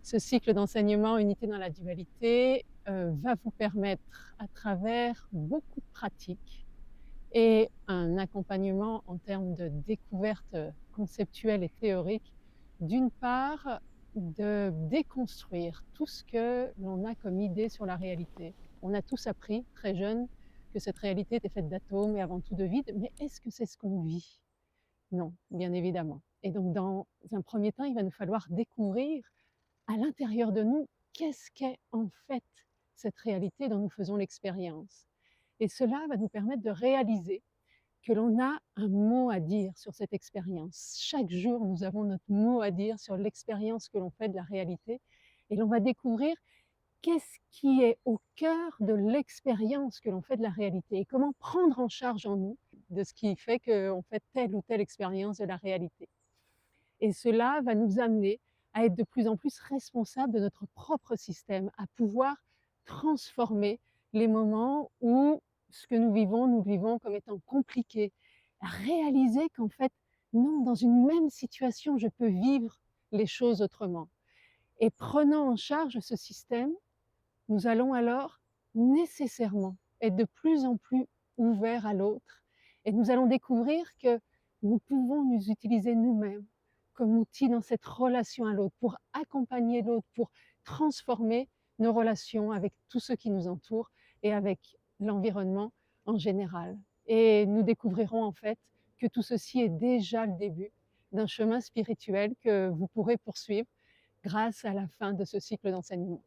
Ce cycle d'enseignement Unité dans la dualité va vous permettre, à travers beaucoup de pratiques et un accompagnement en termes de découverte conceptuelle et théorique, d'une part, de déconstruire tout ce que l'on a comme idée sur la réalité. On a tous appris, très jeunes, que cette réalité était faite d'atomes et avant tout de vide, mais est-ce que c'est ce qu'on vit? Non, bien évidemment. Et donc dans un premier temps, il va nous falloir découvrir à l'intérieur de nous, qu'est-ce qu'est en fait cette réalité dont nous faisons l'expérience? Et cela va nous permettre de réaliser que l'on a un mot à dire sur cette expérience. Chaque jour, nous avons notre mot à dire sur l'expérience que l'on fait de la réalité et l'on va découvrir qu'est-ce qui est au cœur de l'expérience que l'on fait de la réalité et comment prendre en charge en nous de ce qui fait qu'on fait telle ou telle expérience de la réalité. Et cela va nous amener à être de plus en plus responsables de notre propre système, à pouvoir transformer les moments où ce que nous le vivons comme étant compliqué, à réaliser qu'en fait, non, dans une même situation, je peux vivre les choses autrement. Et prenant en charge ce système, nous allons alors nécessairement être de plus en plus ouverts à l'autre et nous allons découvrir que nous pouvons nous utiliser nous-mêmes comme outil dans cette relation à l'autre, pour accompagner l'autre, pour transformer nos relations avec tous ceux qui nous entourent et avec l'environnement en général. Et nous découvrirons en fait que tout ceci est déjà le début d'un chemin spirituel que vous pourrez poursuivre grâce à la fin de ce cycle d'enseignement.